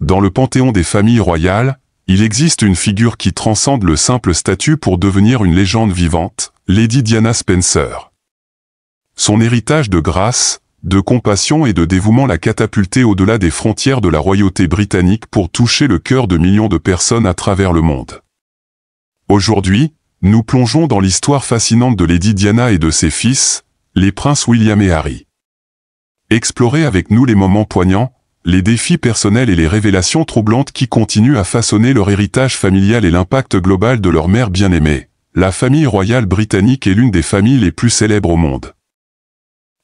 Dans le panthéon des familles royales, il existe une figure qui transcende le simple statut pour devenir une légende vivante, Lady Diana Spencer. Son héritage de grâce, de compassion et de dévouement l'a catapultée au-delà des frontières de la royauté britannique pour toucher le cœur de millions de personnes à travers le monde. Aujourd'hui, nous plongeons dans l'histoire fascinante de Lady Diana et de ses fils, les princes William et Harry. Explorez avec nous les moments poignants, les défis personnels et les révélations troublantes qui continuent à façonner leur héritage familial et l'impact global de leur mère bien-aimée. La famille royale britannique est l'une des familles les plus célèbres au monde.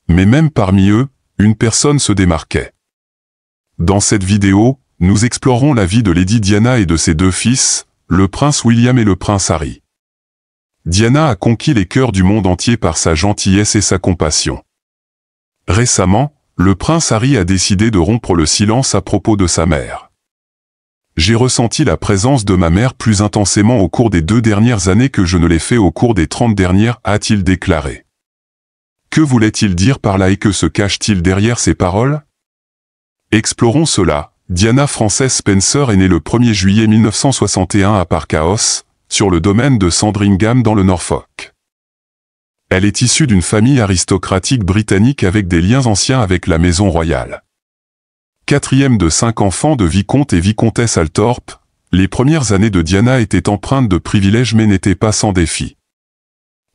Mais même parmi eux, une personne se démarquait. Dans cette vidéo, nous explorons la vie de Lady Diana et de ses deux fils, le prince William et le prince Harry. Diana a conquis les cœurs du monde entier par sa gentillesse et sa compassion. Récemment, le prince Harry a décidé de rompre le silence à propos de sa mère. J'ai ressenti la présence de ma mère plus intensément au cours des 2 dernières années que je ne l'ai fait au cours des 30 dernières, a-t-il déclaré. Que voulait-il dire par là et que se cache-t-il derrière ces paroles? Explorons cela. Diana Frances Spencer est née le 1er juillet 1961 à Park House, sur le domaine de Sandringham dans le Norfolk. Elle est issue d'une famille aristocratique britannique avec des liens anciens avec la maison royale. 4e de 5 enfants de vicomte et vicomtesse Althorpe, les premières années de Diana étaient empreintes de privilèges mais n'étaient pas sans défis.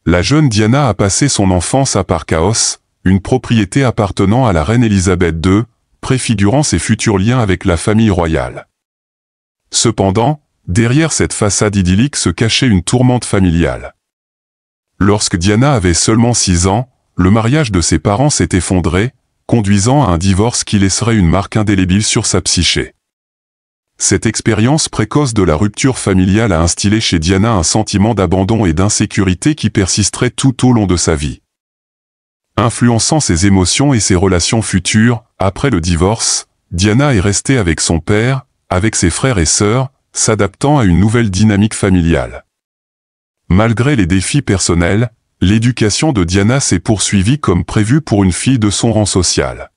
La jeune Diana a passé son enfance à Park House, une propriété appartenant à la reine Elisabeth II, préfigurant ses futurs liens avec la famille royale. Cependant, derrière cette façade idyllique se cachait une tourmente familiale. Lorsque Diana avait seulement 6 ans, le mariage de ses parents s'est effondré, conduisant à un divorce qui laisserait une marque indélébile sur sa psyché. Cette expérience précoce de la rupture familiale a instillé chez Diana un sentiment d'abandon et d'insécurité qui persisterait tout au long de sa vie. Influençant ses émotions et ses relations futures, après le divorce, Diana est restée avec son père, avec ses frères et sœurs, s'adaptant à une nouvelle dynamique familiale. Malgré les défis personnels, l'éducation de Diana s'est poursuivie comme prévu pour une fille de son rang social.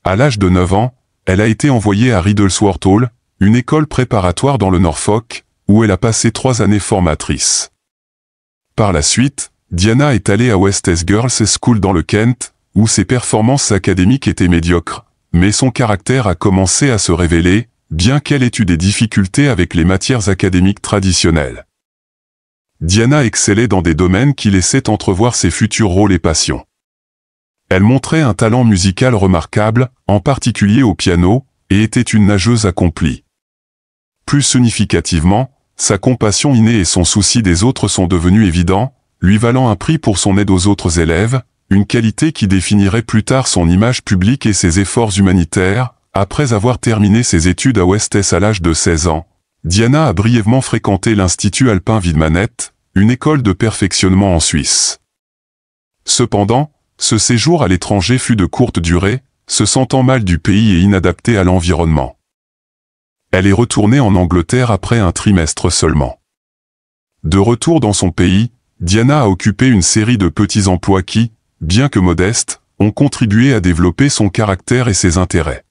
À l'âge de 9 ans, elle a été envoyée à Riddlesworth Hall, une école préparatoire dans le Norfolk, où elle a passé 3 années formatrices. Par la suite, Diana est allée à West End Girls' School dans le Kent, où ses performances académiques étaient médiocres, mais son caractère a commencé à se révéler, bien qu'elle ait eu des difficultés avec les matières académiques traditionnelles. Diana excellait dans des domaines qui laissaient entrevoir ses futurs rôles et passions. Elle montrait un talent musical remarquable, en particulier au piano, et était une nageuse accomplie. Plus significativement, sa compassion innée et son souci des autres sont devenus évidents, lui valant un prix pour son aide aux autres élèves, une qualité qui définirait plus tard son image publique et ses efforts humanitaires. Après avoir terminé ses études à West End à l'âge de 16 ans, Diana a brièvement fréquenté l'Institut Alpin Widmanet, une école de perfectionnement en Suisse. Cependant, ce séjour à l'étranger fut de courte durée, se sentant mal du pays et inadaptée à l'environnement. Elle est retournée en Angleterre après un trimestre seulement. De retour dans son pays, Diana a occupé une série de petits emplois qui, bien que modestes, ont contribué à développer son caractère et ses intérêts.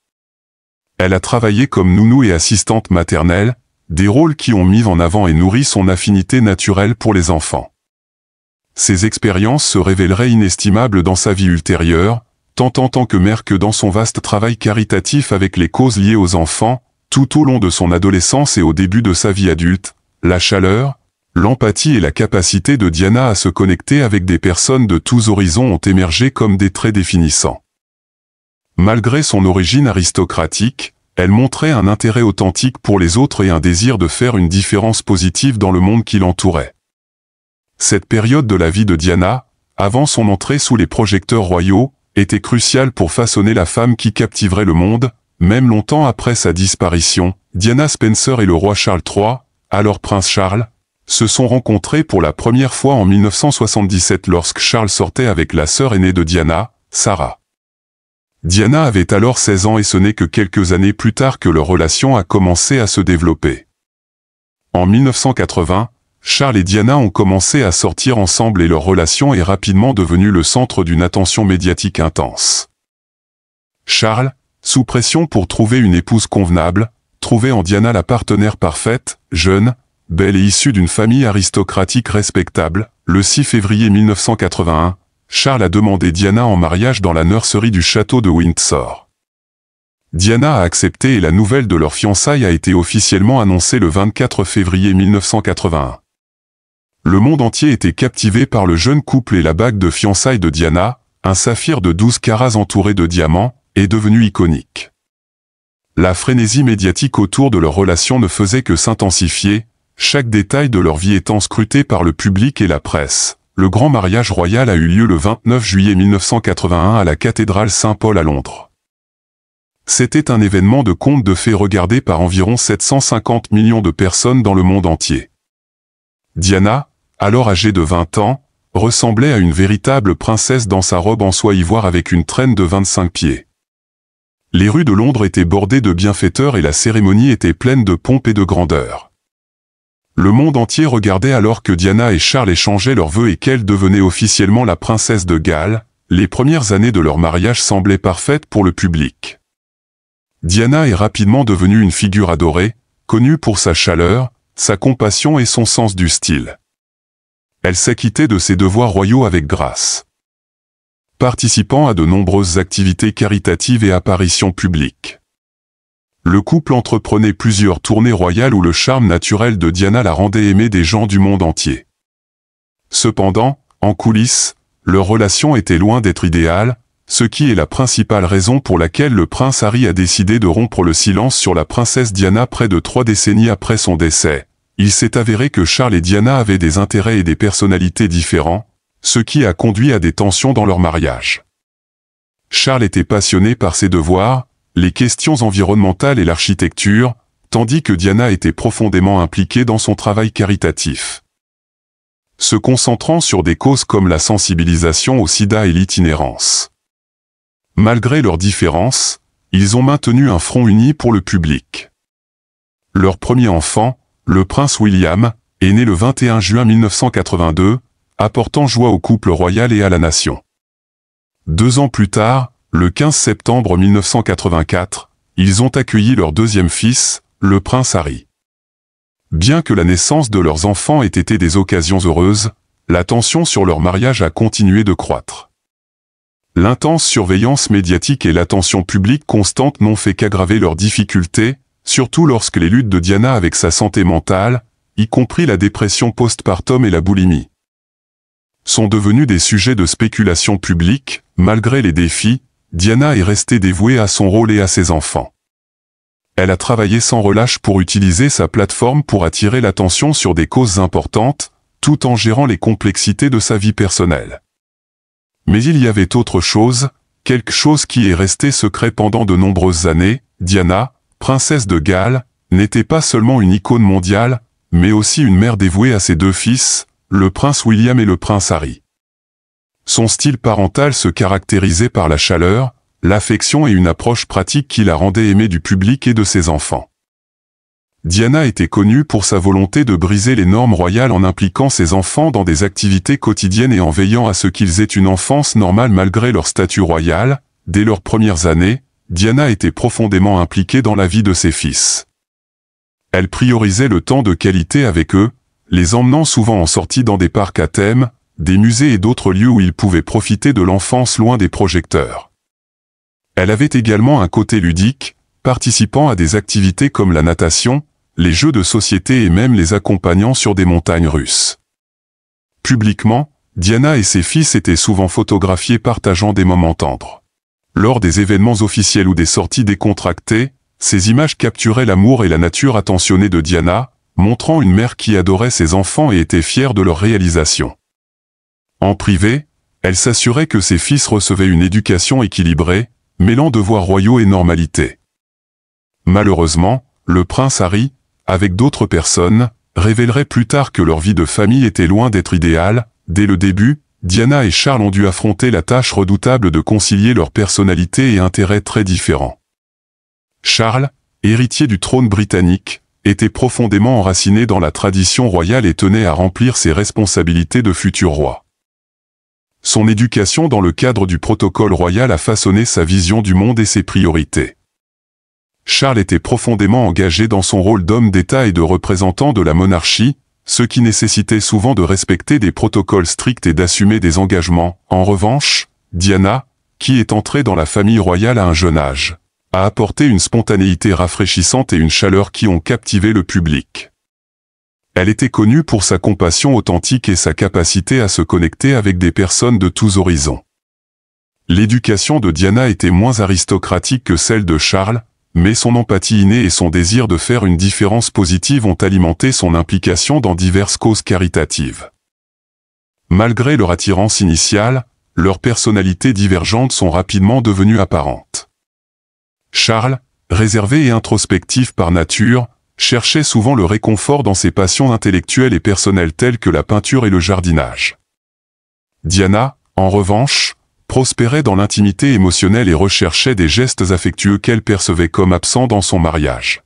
Elle a travaillé comme nounou et assistante maternelle, des rôles qui ont mis en avant et nourri son affinité naturelle pour les enfants. Ces expériences se révéleraient inestimables dans sa vie ultérieure, tant en tant que mère que dans son vaste travail caritatif avec les causes liées aux enfants, tout au long de son adolescence et au début de sa vie adulte. La chaleur, l'empathie et la capacité de Diana à se connecter avec des personnes de tous horizons ont émergé comme des traits définissants. Malgré son origine aristocratique, elle montrait un intérêt authentique pour les autres et un désir de faire une différence positive dans le monde qui l'entourait. Cette période de la vie de Diana, avant son entrée sous les projecteurs royaux, était cruciale pour façonner la femme qui captiverait le monde. Même longtemps après sa disparition, Diana Spencer et le roi Charles III, alors prince Charles, se sont rencontrés pour la première fois en 1977 lorsque Charles sortait avec la sœur aînée de Diana, Sarah. Diana avait alors 16 ans et ce n'est que quelques années plus tard que leur relation a commencé à se développer. En 1980, Charles et Diana ont commencé à sortir ensemble et leur relation est rapidement devenue le centre d'une attention médiatique intense. Charles, Sous pression pour trouver une épouse convenable, trouver en Diana la partenaire parfaite, jeune, belle et issue d'une famille aristocratique respectable, le 6 février 1981, Charles a demandé Diana en mariage dans la nurserie du château de Windsor. Diana a accepté et la nouvelle de leur fiançailles a été officiellement annoncée le 24 février 1981. Le monde entier était captivé par le jeune couple et la bague de fiançailles de Diana, un saphir de 12 carats entouré de diamants, est devenue iconique. La frénésie médiatique autour de leur relation ne faisait que s'intensifier, chaque détail de leur vie étant scruté par le public et la presse. Le grand mariage royal a eu lieu le 29 juillet 1981 à la cathédrale Saint-Paul à Londres. C'était un événement de conte de fées regardé par environ 750 millions de personnes dans le monde entier. Diana, alors âgée de 20 ans, ressemblait à une véritable princesse dans sa robe en soie ivoire avec une traîne de 25 pieds. Les rues de Londres étaient bordées de bienfaiteurs et la cérémonie était pleine de pompe et de grandeur. Le monde entier regardait alors que Diana et Charles échangeaient leurs vœux et qu'elle devenait officiellement la princesse de Galles. Les premières années de leur mariage semblaient parfaites pour le public. Diana est rapidement devenue une figure adorée, connue pour sa chaleur, sa compassion et son sens du style. Elle s'acquittait de ses devoirs royaux avec grâce. Participant à de nombreuses activités caritatives et apparitions publiques. Le couple entreprenait plusieurs tournées royales où le charme naturel de Diana la rendait aimée des gens du monde entier. Cependant, en coulisses, leur relation était loin d'être idéale, ce qui est la principale raison pour laquelle le prince Harry a décidé de rompre le silence sur la princesse Diana près de 3 décennies après son décès. Il s'est avéré que Charles et Diana avaient des intérêts et des personnalités différents, ce qui a conduit à des tensions dans leur mariage. Charles était passionné par ses devoirs, les questions environnementales et l'architecture, tandis que Diana était profondément impliquée dans son travail caritatif. Se concentrant sur des causes comme la sensibilisation au sida et l'itinérance. Malgré leurs différences, ils ont maintenu un front uni pour le public. Leur premier enfant, le prince William, est né le 21 juin 1982, apportant joie au couple royal et à la nation. 2 ans plus tard, le 15 septembre 1984, ils ont accueilli leur deuxième fils, le prince Harry. Bien que la naissance de leurs enfants ait été des occasions heureuses, la tension sur leur mariage a continué de croître. L'intense surveillance médiatique et l'attention publique constante n'ont fait qu'aggraver leurs difficultés, surtout lorsque les luttes de Diana avec sa santé mentale, y compris la dépression postpartum et la boulimie, sont devenus des sujets de spéculation publique. Malgré les défis, Diana est restée dévouée à son rôle et à ses enfants. Elle a travaillé sans relâche pour utiliser sa plateforme pour attirer l'attention sur des causes importantes, tout en gérant les complexités de sa vie personnelle. Mais il y avait autre chose, quelque chose qui est resté secret pendant de nombreuses années. Diana, princesse de Galles, n'était pas seulement une icône mondiale, mais aussi une mère dévouée à ses 2 fils, le prince William et le prince Harry. Son style parental se caractérisait par la chaleur, l'affection et une approche pratique qui la rendait aimée du public et de ses enfants. Diana était connue pour sa volonté de briser les normes royales en impliquant ses enfants dans des activités quotidiennes et en veillant à ce qu'ils aient une enfance normale malgré leur statut royal. Dès leurs premières années, Diana était profondément impliquée dans la vie de ses fils. Elle priorisait le temps de qualité avec eux, les emmenant souvent en sortie dans des parcs à thème, des musées et d'autres lieux où ils pouvaient profiter de l'enfance loin des projecteurs. Elle avait également un côté ludique, participant à des activités comme la natation, les jeux de société et même les accompagnant sur des montagnes russes. Publiquement, Diana et ses fils étaient souvent photographiés partageant des moments tendres. Lors des événements officiels ou des sorties décontractées, ces images capturaient l'amour et la nature attentionnée de Diana, montrant une mère qui adorait ses enfants et était fière de leur réalisation. En privé, elle s'assurait que ses fils recevaient une éducation équilibrée, mêlant devoirs royaux et normalité. Malheureusement, le prince Harry, avec d'autres personnes, révélerait plus tard que leur vie de famille était loin d'être idéale. Dès le début, Diana et Charles ont dû affronter la tâche redoutable de concilier leurs personnalités et intérêts très différents. Charles, héritier du trône britannique, était profondément enraciné dans la tradition royale et tenait à remplir ses responsabilités de futur roi. son éducation dans le cadre du protocole royal a façonné sa vision du monde et ses priorités. Charles était profondément engagé dans son rôle d'homme d'État et de représentant de la monarchie, ce qui nécessitait souvent de respecter des protocoles stricts et d'assumer des engagements. En revanche, Diana, qui est entrée dans la famille royale à un jeune âge, a apporté une spontanéité rafraîchissante et une chaleur qui ont captivé le public. Elle était connue pour sa compassion authentique et sa capacité à se connecter avec des personnes de tous horizons. L'éducation de Diana était moins aristocratique que celle de Charles, mais son empathie innée et son désir de faire une différence positive ont alimenté son implication dans diverses causes caritatives. Malgré leur attirance initiale, leurs personnalités divergentes sont rapidement devenues apparentes. Charles, réservé et introspectif par nature, cherchait souvent le réconfort dans ses passions intellectuelles et personnelles telles que la peinture et le jardinage. Diana, en revanche, prospérait dans l'intimité émotionnelle et recherchait des gestes affectueux qu'elle percevait comme absents dans son mariage.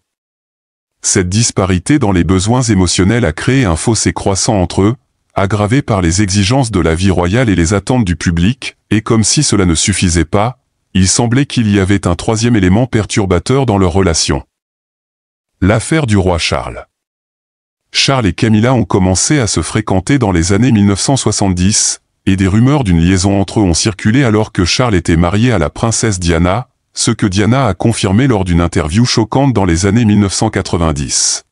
Cette disparité dans les besoins émotionnels a créé un fossé croissant entre eux, aggravé par les exigences de la vie royale et les attentes du public, et comme si cela ne suffisait pas, il semblait qu'il y avait un troisième élément perturbateur dans leur relation. L'affaire du roi Charles. Charles et Camilla ont commencé à se fréquenter dans les années 1970, et des rumeurs d'une liaison entre eux ont circulé alors que Charles était marié à la princesse Diana, ce que Diana a confirmé lors d'une interview choquante dans les années 1990.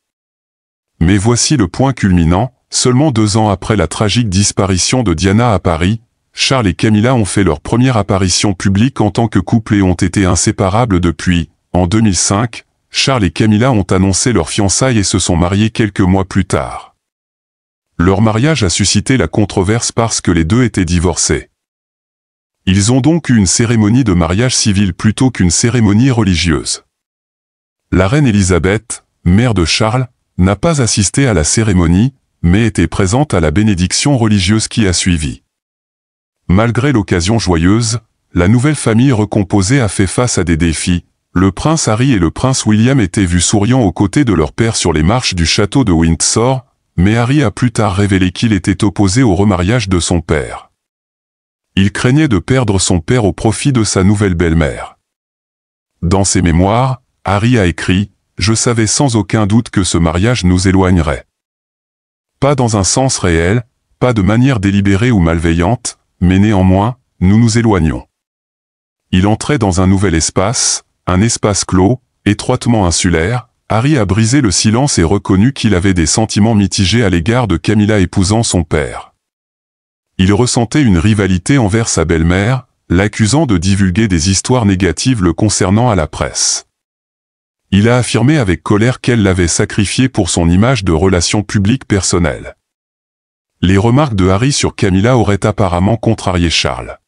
Mais voici le point culminant, seulement 2 ans après la tragique disparition de Diana à Paris, Charles et Camilla ont fait leur première apparition publique en tant que couple et ont été inséparables depuis. En 2005, Charles et Camilla ont annoncé leur fiançailles et se sont mariés quelques mois plus tard. Leur mariage a suscité la controverse parce que les deux étaient divorcés. Ils ont donc eu une cérémonie de mariage civil plutôt qu'une cérémonie religieuse. La reine Élisabeth, mère de Charles, n'a pas assisté à la cérémonie, mais était présente à la bénédiction religieuse qui a suivi. Malgré l'occasion joyeuse, la nouvelle famille recomposée a fait face à des défis. Le prince Harry et le prince William étaient vus souriant aux côtés de leur père sur les marches du château de Windsor, mais Harry a plus tard révélé qu'il était opposé au remariage de son père. Il craignait de perdre son père au profit de sa nouvelle belle-mère. Dans ses mémoires, Harry a écrit « Je savais sans aucun doute que ce mariage nous éloignerait. Pas dans un sens réel, pas de manière délibérée ou malveillante, mais néanmoins, nous nous éloignons. » Il entrait dans un nouvel espace, un espace clos, étroitement insulaire. Harry a brisé le silence et reconnu qu'il avait des sentiments mitigés à l'égard de Camilla épousant son père. Il ressentait une rivalité envers sa belle-mère, l'accusant de divulguer des histoires négatives le concernant à la presse. Il a affirmé avec colère qu'elle l'avait sacrifié pour son image de relation publique personnelle. Les remarques de Harry sur Camilla auraient apparemment contrarié Charles.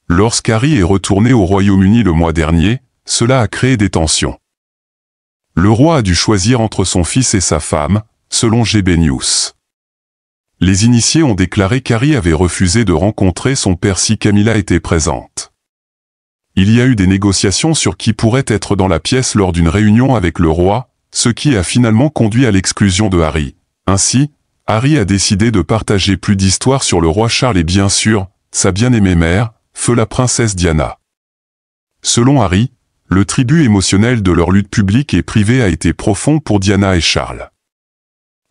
Lorsqu'Harry est retourné au Royaume-Uni le mois dernier, cela a créé des tensions. Le roi a dû choisir entre son fils et sa femme, selon GB News. Les initiés ont déclaré qu'Harry avait refusé de rencontrer son père si Camilla était présente. Il y a eu des négociations sur qui pourrait être dans la pièce lors d'une réunion avec le roi, ce qui a finalement conduit à l'exclusion de Harry. Ainsi, Harry a décidé de partager plus d'histoires sur le roi Charles et bien sûr, sa bien-aimée mère, feu la princesse Diana. Selon Harry, le tribut émotionnel de leur lutte publique et privée a été profond pour Diana et Charles.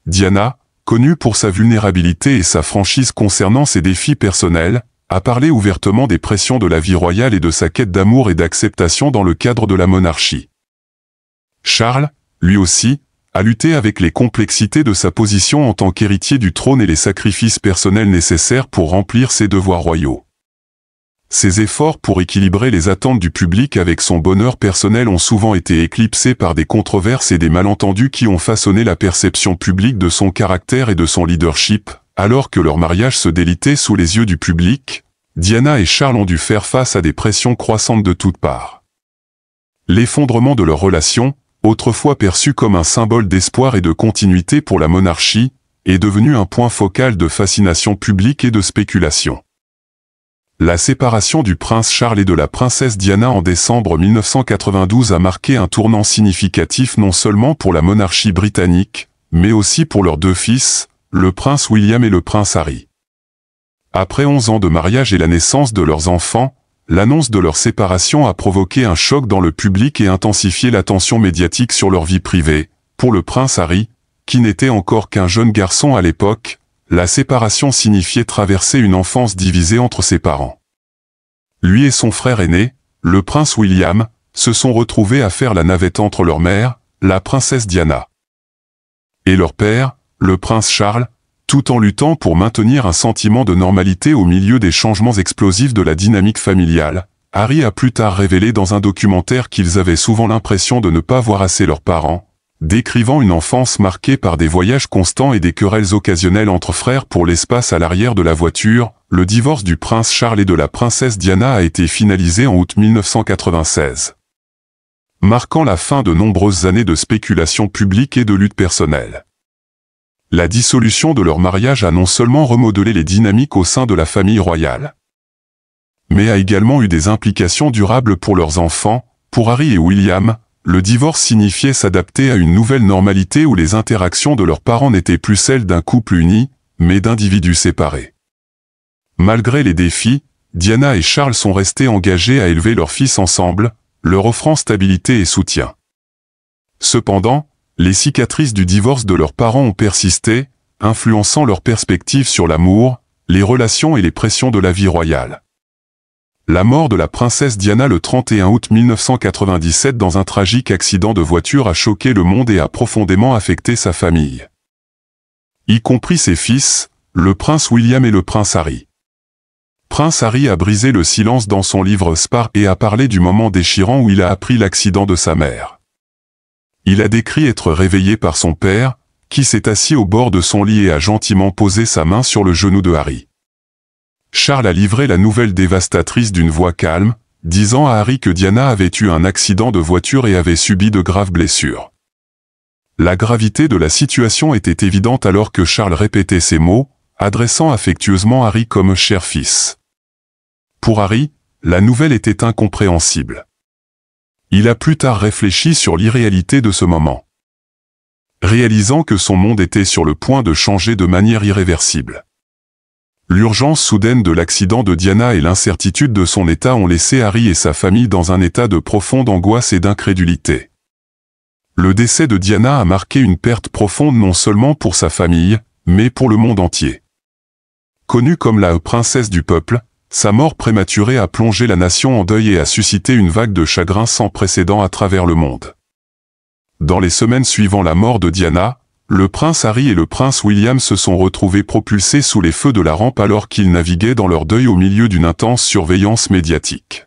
Diana, connue pour sa vulnérabilité et sa franchise concernant ses défis personnels, a parlé ouvertement des pressions de la vie royale et de sa quête d'amour et d'acceptation dans le cadre de la monarchie. Charles, lui aussi, a lutté avec les complexités de sa position en tant qu'héritier du trône et les sacrifices personnels nécessaires pour remplir ses devoirs royaux. Ses efforts pour équilibrer les attentes du public avec son bonheur personnel ont souvent été éclipsés par des controverses et des malentendus qui ont façonné la perception publique de son caractère et de son leadership. Alors que leur mariage se délitait sous les yeux du public, Diana et Charles ont dû faire face à des pressions croissantes de toutes parts. L'effondrement de leur relation, autrefois perçu comme un symbole d'espoir et de continuité pour la monarchie, est devenu un point focal de fascination publique et de spéculation. La séparation du prince Charles et de la princesse Diana en décembre 1992 a marqué un tournant significatif non seulement pour la monarchie britannique, mais aussi pour leurs deux fils, le prince William et le prince Harry. Après 11 ans de mariage et la naissance de leurs enfants, l'annonce de leur séparation a provoqué un choc dans le public et intensifié l'attention médiatique sur leur vie privée. Pour le prince Harry, qui n'était encore qu'un jeune garçon à l'époque, la séparation signifiait traverser une enfance divisée entre ses parents. Lui et son frère aîné, le prince William, se sont retrouvés à faire la navette entre leur mère, la princesse Diana, et leur père, le prince Charles, tout en luttant pour maintenir un sentiment de normalité au milieu des changements explosifs de la dynamique familiale. Harry a plus tard révélé dans un documentaire qu'ils avaient souvent l'impression de ne pas voir assez leurs parents, décrivant une enfance marquée par des voyages constants et des querelles occasionnelles entre frères pour l'espace à l'arrière de la voiture. Le divorce du prince Charles et de la princesse Diana a été finalisé en août 1996, marquant la fin de nombreuses années de spéculation publique et de lutte personnelle. La dissolution de leur mariage a non seulement remodelé les dynamiques au sein de la famille royale, mais a également eu des implications durables pour leurs enfants. Pour Harry et William, le divorce signifiait s'adapter à une nouvelle normalité où les interactions de leurs parents n'étaient plus celles d'un couple uni, mais d'individus séparés. Malgré les défis, Diana et Charles sont restés engagés à élever leur fils ensemble, leur offrant stabilité et soutien. Cependant, les cicatrices du divorce de leurs parents ont persisté, influençant leurs perspectives sur l'amour, les relations et les pressions de la vie royale. La mort de la princesse Diana le 31 août 1997 dans un tragique accident de voiture a choqué le monde et a profondément affecté sa famille, y compris ses fils, le prince William et le prince Harry. Prince Harry a brisé le silence dans son livre Spare et a parlé du moment déchirant où il a appris l'accident de sa mère. Il a décrit être réveillé par son père, qui s'est assis au bord de son lit et a gentiment posé sa main sur le genou de Harry. Charles a livré la nouvelle dévastatrice d'une voix calme, disant à Harry que Diana avait eu un accident de voiture et avait subi de graves blessures. La gravité de la situation était évidente alors que Charles répétait ces mots, adressant affectueusement Harry comme « cher fils ». Pour Harry, la nouvelle était incompréhensible. Il a plus tard réfléchi sur l'irréalité de ce moment, réalisant que son monde était sur le point de changer de manière irréversible. L'urgence soudaine de l'accident de Diana et l'incertitude de son état ont laissé Harry et sa famille dans un état de profonde angoisse et d'incrédulité. Le décès de Diana a marqué une perte profonde non seulement pour sa famille, mais pour le monde entier. Connue comme la princesse du peuple, sa mort prématurée a plongé la nation en deuil et a suscité une vague de chagrin sans précédent à travers le monde. Dans les semaines suivant la mort de Diana, le prince Harry et le prince William se sont retrouvés propulsés sous les feux de la rampe alors qu'ils naviguaient dans leur deuil au milieu d'une intense surveillance médiatique.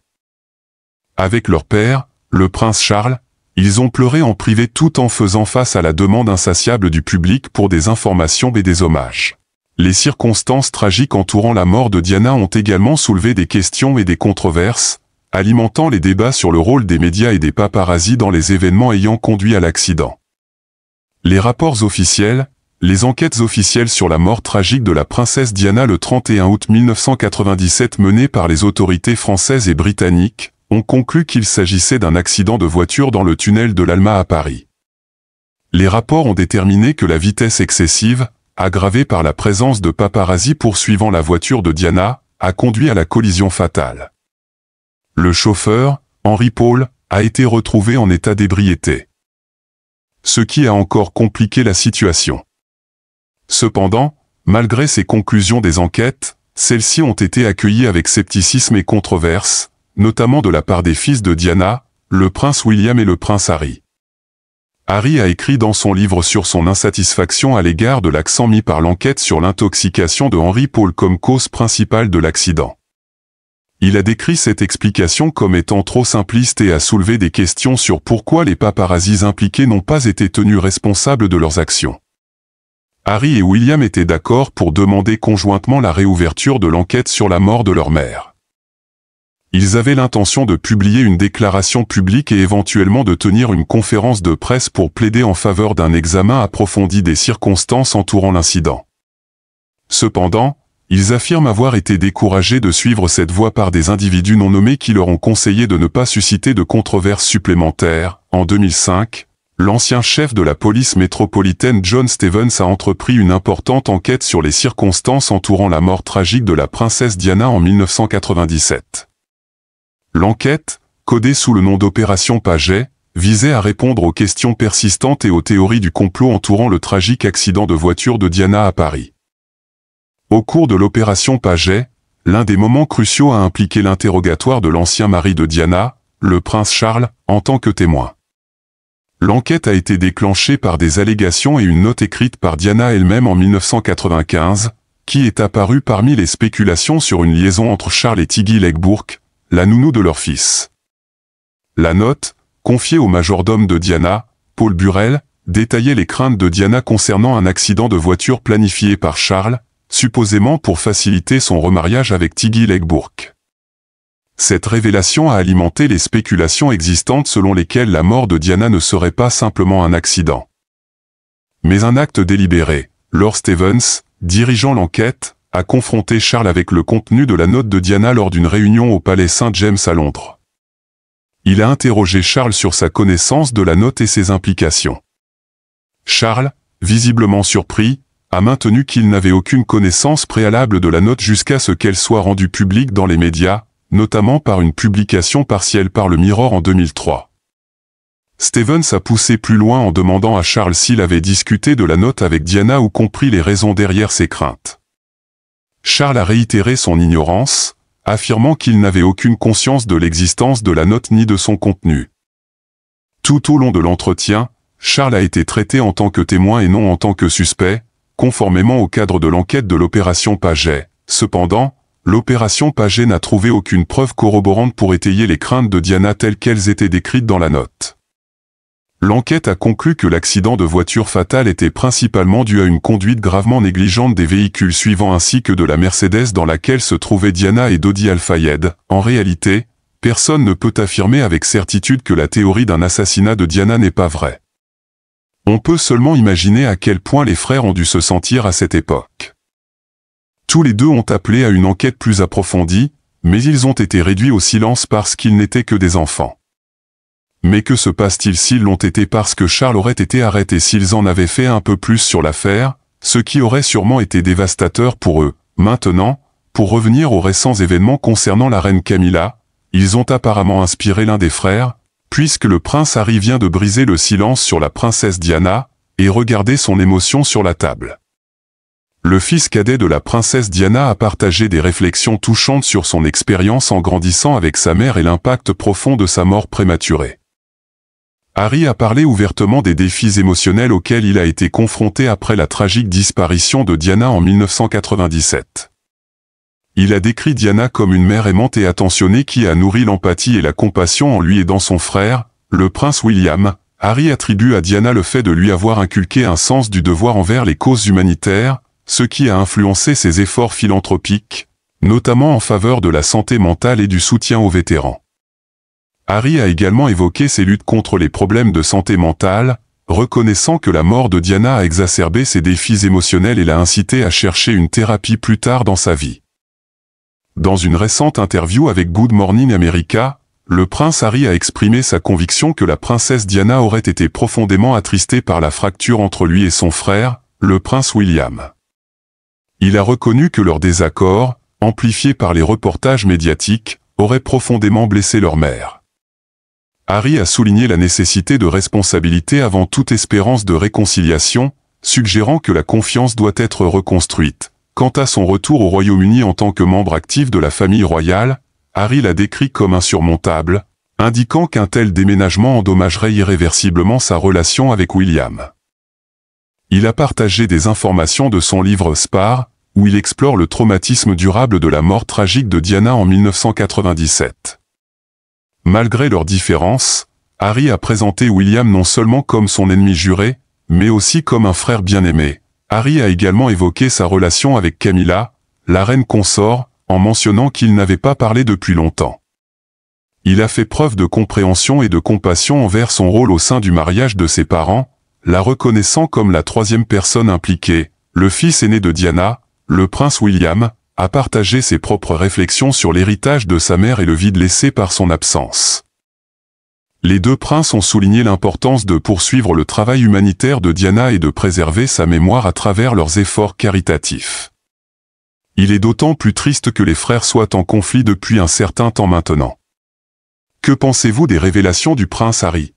Avec leur père, le prince Charles, ils ont pleuré en privé tout en faisant face à la demande insatiable du public pour des informations et des hommages. Les circonstances tragiques entourant la mort de Diana ont également soulevé des questions et des controverses, alimentant les débats sur le rôle des médias et des paparazzis dans les événements ayant conduit à l'accident. Les rapports officiels, les enquêtes officielles sur la mort tragique de la princesse Diana le 31 août 1997 menées par les autorités françaises et britanniques, ont conclu qu'il s'agissait d'un accident de voiture dans le tunnel de l'Alma à Paris. Les rapports ont déterminé que la vitesse excessive, aggravée par la présence de paparazzis poursuivant la voiture de Diana, a conduit à la collision fatale. Le chauffeur, Henry Paul, a été retrouvé en état d'ébriété, ce qui a encore compliqué la situation. Cependant, malgré ces conclusions des enquêtes, celles-ci ont été accueillies avec scepticisme et controverse, notamment de la part des fils de Diana, le prince William et le prince Harry. Harry a écrit dans son livre sur son insatisfaction à l'égard de l'accent mis par l'enquête sur l'intoxication de Henry Paul comme cause principale de l'accident. Il a décrit cette explication comme étant trop simpliste et a soulevé des questions sur pourquoi les paparazzis impliqués n'ont pas été tenus responsables de leurs actions. Harry et William étaient d'accord pour demander conjointement la réouverture de l'enquête sur la mort de leur mère. Ils avaient l'intention de publier une déclaration publique et éventuellement de tenir une conférence de presse pour plaider en faveur d'un examen approfondi des circonstances entourant l'incident. Cependant, ils affirment avoir été découragés de suivre cette voie par des individus non nommés qui leur ont conseillé de ne pas susciter de controverses supplémentaires. En 2005, L'ancien chef de la police métropolitaine John Stevens a entrepris une importante enquête sur les circonstances entourant la mort tragique de la princesse Diana en 1997. L'enquête, codée sous le nom d'Opération Paget, visait à répondre aux questions persistantes et aux théories du complot entourant le tragique accident de voiture de Diana à Paris. Au cours de l'opération Paget, l'un des moments cruciaux a impliqué l'interrogatoire de l'ancien mari de Diana, le prince Charles, en tant que témoin. L'enquête a été déclenchée par des allégations et une note écrite par Diana elle-même en 1995, qui est apparue parmi les spéculations sur une liaison entre Charles et Tiggy Legbourk, la nounou de leur fils. La note, confiée au majordome de Diana, Paul Burrell, détaillait les craintes de Diana concernant un accident de voiture planifié par Charles, supposément pour faciliter son remariage avec Tiggy Legbourk. Cette révélation a alimenté les spéculations existantes selon lesquelles la mort de Diana ne serait pas simplement un accident, mais un acte délibéré. Lord Stevens, dirigeant l'enquête, a confronté Charles avec le contenu de la note de Diana lors d'une réunion au Palais St. James à Londres. Il a interrogé Charles sur sa connaissance de la note et ses implications. Charles, visiblement surpris, a maintenu qu'il n'avait aucune connaissance préalable de la note jusqu'à ce qu'elle soit rendue publique dans les médias, notamment par une publication partielle par le Mirror en 2003. Stevens a poussé plus loin en demandant à Charles s'il avait discuté de la note avec Diana ou compris les raisons derrière ses craintes. Charles a réitéré son ignorance, affirmant qu'il n'avait aucune conscience de l'existence de la note ni de son contenu. Tout au long de l'entretien, Charles a été traité en tant que témoin et non en tant que suspect, conformément au cadre de l'enquête de l'opération Paget. Cependant, l'opération Paget n'a trouvé aucune preuve corroborante pour étayer les craintes de Diana telles qu'elles étaient décrites dans la note. L'enquête a conclu que l'accident de voiture fatal était principalement dû à une conduite gravement négligente des véhicules suivants ainsi que de la Mercedes dans laquelle se trouvaient Diana et Dodi Al-Fayed. En réalité, personne ne peut affirmer avec certitude que la théorie d'un assassinat de Diana n'est pas vraie. On peut seulement imaginer à quel point les frères ont dû se sentir à cette époque. Tous les deux ont appelé à une enquête plus approfondie, mais ils ont été réduits au silence parce qu'ils n'étaient que des enfants. Mais que se passe-t-il s'ils l'ont été parce que Charles aurait été arrêté s'ils en avaient fait un peu plus sur l'affaire, ce qui aurait sûrement été dévastateur pour eux. Maintenant, pour revenir aux récents événements concernant la reine Camilla, ils ont apparemment inspiré l'un des frères, puisque le prince Harry vient de briser le silence sur la princesse Diana, et regarder son émotion sur la table. Le fils cadet de la princesse Diana a partagé des réflexions touchantes sur son expérience en grandissant avec sa mère et l'impact profond de sa mort prématurée. Harry a parlé ouvertement des défis émotionnels auxquels il a été confronté après la tragique disparition de Diana en 1997. Il a décrit Diana comme une mère aimante et attentionnée qui a nourri l'empathie et la compassion en lui et dans son frère, le prince William. Harry attribue à Diana le fait de lui avoir inculqué un sens du devoir envers les causes humanitaires, ce qui a influencé ses efforts philanthropiques, notamment en faveur de la santé mentale et du soutien aux vétérans. Harry a également évoqué ses luttes contre les problèmes de santé mentale, reconnaissant que la mort de Diana a exacerbé ses défis émotionnels et l'a incité à chercher une thérapie plus tard dans sa vie. Dans une récente interview avec Good Morning America, le prince Harry a exprimé sa conviction que la princesse Diana aurait été profondément attristée par la fracture entre lui et son frère, le prince William. Il a reconnu que leur désaccord, amplifié par les reportages médiatiques, aurait profondément blessé leur mère. Harry a souligné la nécessité de responsabilité avant toute espérance de réconciliation, suggérant que la confiance doit être reconstruite. Quant à son retour au Royaume-Uni en tant que membre actif de la famille royale, Harry l'a décrit comme insurmontable, indiquant qu'un tel déménagement endommagerait irréversiblement sa relation avec William. Il a partagé des informations de son livre Spare, où il explore le traumatisme durable de la mort tragique de Diana en 1997. Malgré leurs différences, Harry a présenté William non seulement comme son ennemi juré, mais aussi comme un frère bien-aimé. Harry a également évoqué sa relation avec Camilla, la reine consort, en mentionnant qu'il n'avait pas parlé depuis longtemps. Il a fait preuve de compréhension et de compassion envers son rôle au sein du mariage de ses parents, la reconnaissant comme la troisième personne impliquée. Le fils aîné de Diana, le prince William, a partagé ses propres réflexions sur l'héritage de sa mère et le vide laissé par son absence. Les deux princes ont souligné l'importance de poursuivre le travail humanitaire de Diana et de préserver sa mémoire à travers leurs efforts caritatifs. Il est d'autant plus triste que les frères soient en conflit depuis un certain temps maintenant. Que pensez-vous des révélations du prince Harry?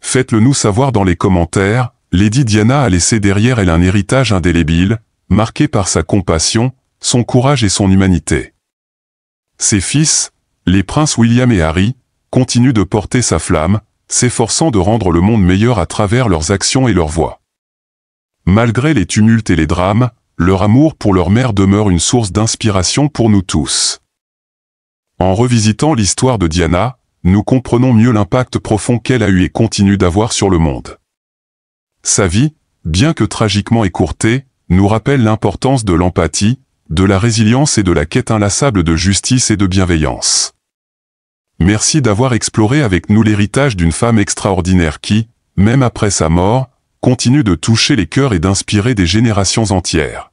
Faites-le nous savoir dans les commentaires. Lady Diana a laissé derrière elle un héritage indélébile, marqué par sa compassion, son courage et son humanité. Ses fils, les princes William et Harry, continuent de porter sa flamme, s'efforçant de rendre le monde meilleur à travers leurs actions et leurs voix. Malgré les tumultes et les drames, leur amour pour leur mère demeure une source d'inspiration pour nous tous. En revisitant l'histoire de Diana, nous comprenons mieux l'impact profond qu'elle a eu et continue d'avoir sur le monde. Sa vie, bien que tragiquement écourtée, nous rappelle l'importance de l'empathie, de la résilience et de la quête inlassable de justice et de bienveillance. Merci d'avoir exploré avec nous l'héritage d'une femme extraordinaire qui, même après sa mort, continue de toucher les cœurs et d'inspirer des générations entières.